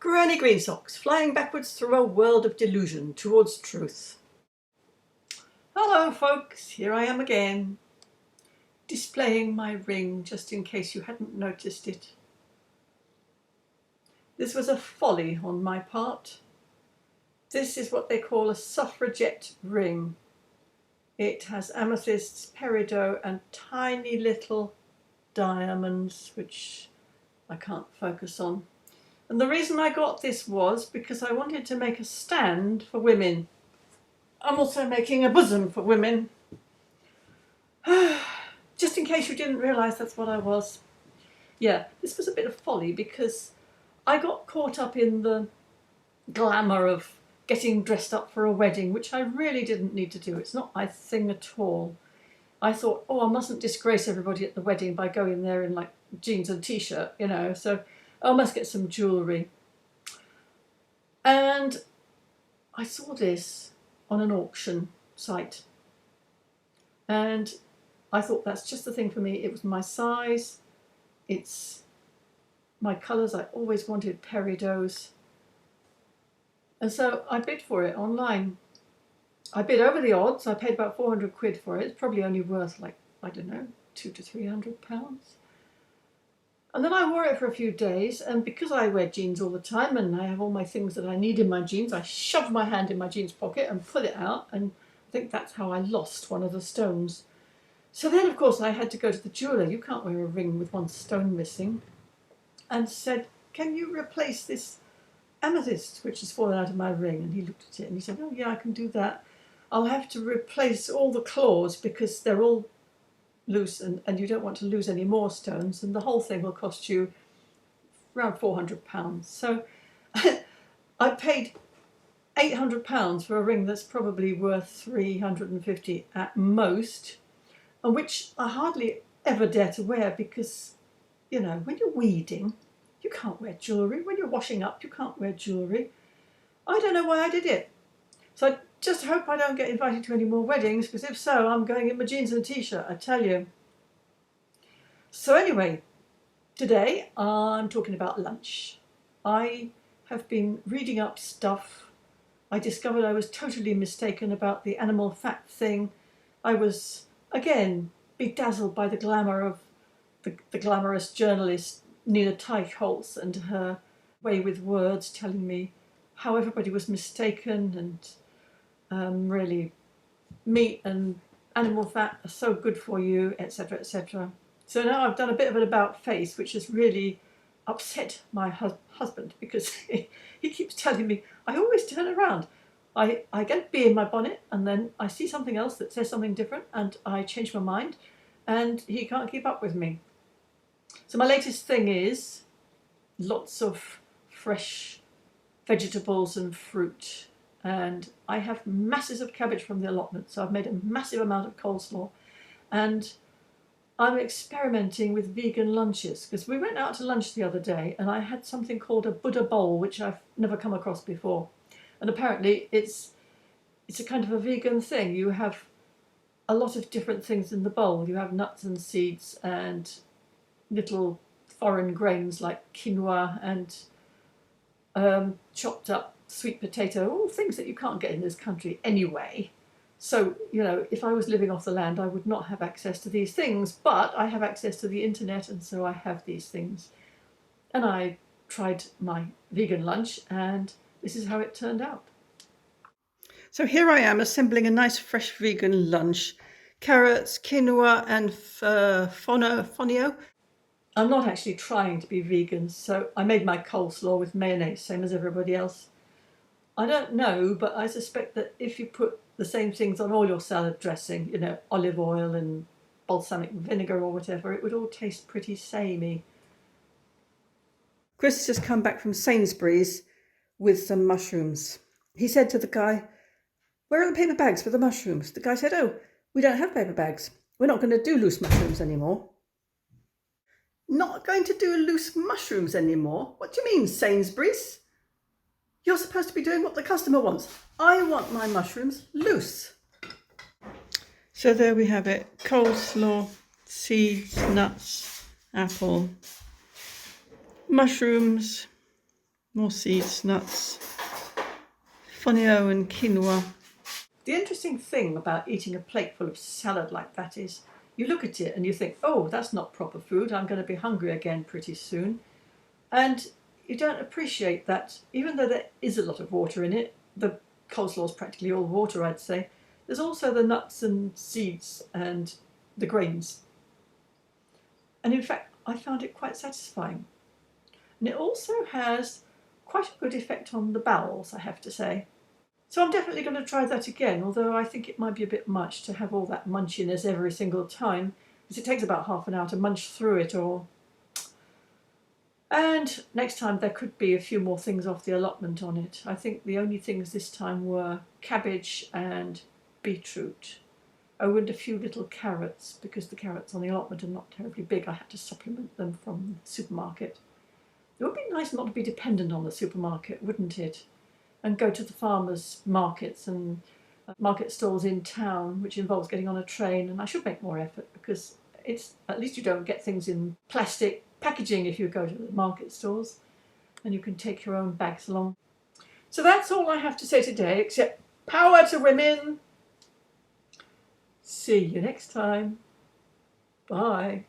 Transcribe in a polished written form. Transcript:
Granny Greensocks, flying backwards through a world of delusion towards truth. Hello folks, here I am again, displaying my ring just in case you hadn't noticed it. This was a folly on my part. This is what they call a suffragette ring. It has amethysts, peridot and tiny little diamonds, which I can't focus on. And the reason I got this was because I wanted to make a stand for women. I'm also making a bosom for women. Just in case you didn't realise that's what I was. Yeah, this was a bit of folly because I got caught up in the glamour of getting dressed up for a wedding, which I really didn't need to do. It's not my thing at all. I thought, oh, I mustn't disgrace everybody at the wedding by going there in like jeans and t-shirt, you know, so I must get some jewellery. And I saw this on an auction site and I thought that's just the thing for me. It was my size, it's my colours. I always wanted peridots, and so I bid for it online. I bid over the odds. I paid about 400 quid for it. It's probably only worth like, I don't know, £200 to £300. And then I wore it for a few days, and because I wear jeans all the time and I have all my things that I need in my jeans, I shoved my hand in my jeans pocket and pulled it out, and I think that's how I lost one of the stones. So then, of course, I had to go to the jeweller. You can't wear a ring with one stone missing. And said, can you replace this amethyst which has fallen out of my ring? And he looked at it and he said, oh yeah, I can do that. I'll have to replace all the claws because they're all loose and you don't want to lose any more stones, and the whole thing will cost you around £400. So I paid £800 for a ring that's probably worth 350 at most, and which I hardly ever dare to wear because, you know, when you're weeding, you can't wear jewellery. When you're washing up, you can't wear jewellery. I don't know why I did it. So I just hope I don't get invited to any more weddings, because if so, I'm going in my jeans and a t-shirt, I tell you. So anyway, today I'm talking about lunch. I have been reading up stuff. I discovered I was totally mistaken about the animal fat thing. I was, again, bedazzled by the glamour of the glamorous journalist Nina Teichholz and her way with words, telling me how everybody was mistaken and really meat and animal fat are so good for you, etc., etc. So now I've done a bit of an about face, which has really upset my husband because he keeps telling me I always turn around. I get a bee in my bonnet and then I see something else that says something different and I change my mind, and he can't keep up with me. So my latest thing is lots of fresh vegetables and fruit, and I have masses of cabbage from the allotment, so I've made a massive amount of coleslaw, and I'm experimenting with vegan lunches because we went out to lunch the other day and I had something called a Buddha bowl, which I've never come across before, and apparently it's a kind of a vegan thing. You have a lot of different things in the bowl. You have nuts and seeds and little foreign grains like quinoa and chopped up sweet potato, all things that you can't get in this country anyway. So, you know, if I was living off the land, I would not have access to these things, but I have access to the internet, and so I have these things. And I tried my vegan lunch, and this is how it turned out. So here I am assembling a nice fresh vegan lunch. Carrots, quinoa and fonio. I'm not actually trying to be vegan, so I made my coleslaw with mayonnaise, same as everybody else. I don't know, but I suspect that if you put the same things on all your salad dressing, you know, olive oil and balsamic vinegar or whatever, it would all taste pretty samey. Chris has just come back from Sainsbury's with some mushrooms. He said to the guy, where are the paper bags for the mushrooms? The guy said, oh, we don't have paper bags. We're not going to do loose mushrooms anymore. Not going to do loose mushrooms anymore? What do you mean, Sainsbury's? You're supposed to be doing what the customer wants. I want my mushrooms loose. So there we have it. Coleslaw, seeds, nuts, apple, mushrooms, More seeds, nuts, fonio and quinoa. The interesting thing about eating a plate full of salad like that is you look at it and you think, oh, that's not proper food. I'm going to be hungry again pretty soon. And you don't appreciate that even though there is a lot of water in it, the coleslaw is practically all water, I'd say, there's also the nuts and seeds and the grains. And in fact, I found it quite satisfying. And it also has quite a good effect on the bowels, I have to say. So I'm definitely going to try that again, although I think it might be a bit much to have all that munchiness every single time, because it takes about half an hour to munch through it all. And next time there could be a few more things off the allotment on it. I think the only things this time were cabbage and beetroot. Oh, and a few little carrots, because the carrots on the allotment are not terribly big. I had to supplement them from the supermarket. It would be nice not to be dependent on the supermarket, wouldn't it? And go to the farmers' markets and market stalls in town, which involves getting on a train. And I should make more effort because it's at least you don't get things in plastic packaging if you go to the market stores, and you can take your own bags along. So that's all I have to say today, except power to women. See you next time. Bye.